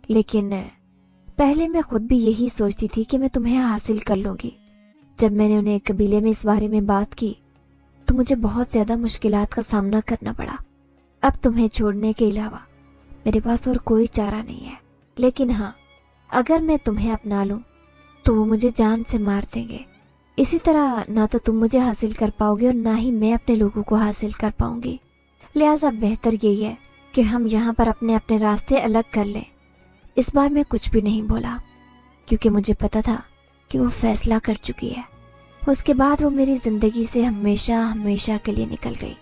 लेकिन पहले मैं खुद भी यही सोचती थी कि मैं तुम्हें हासिल कर लूँगी। जब मैंने उन्हें कबीले में इस बारे में बात की तो मुझे बहुत ज़्यादा मुश्किलात का सामना करना पड़ा। अब तुम्हें छोड़ने के अलावा मेरे पास और कोई चारा नहीं है। लेकिन हाँ, अगर मैं तुम्हें अपना लूँ तो वो मुझे जान से मार देंगे। इसी तरह ना तो तुम मुझे हासिल कर पाओगे और ना ही मैं अपने लोगों को हासिल कर पाऊंगी। लिहाजा बेहतर यही है कि हम यहाँ पर अपने अपने रास्ते अलग कर लें। इस बार मैं कुछ भी नहीं बोला क्योंकि मुझे पता था कि वो फैसला कर चुकी है। उसके बाद वो मेरी ज़िंदगी से हमेशा हमेशा के लिए निकल गई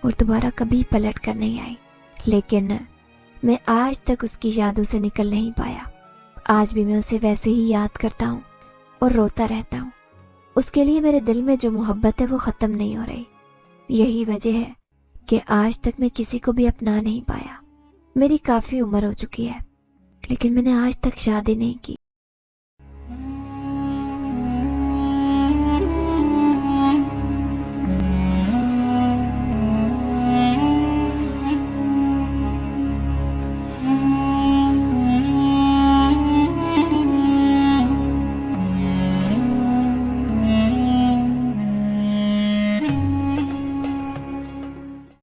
और दोबारा कभी पलट कर नहीं आई। लेकिन मैं आज तक उसकी यादों से निकल नहीं पाया। आज भी मैं उसे वैसे ही याद करता हूँ और रोता रहता हूँ। उसके लिए मेरे दिल में जो मोहब्बत है वो ख़त्म नहीं हो रही। यही वजह है कि आज तक मैं किसी को भी अपना नहीं पाया। मेरी काफ़ी उम्र हो चुकी है लेकिन मैंने आज तक शादी नहीं की।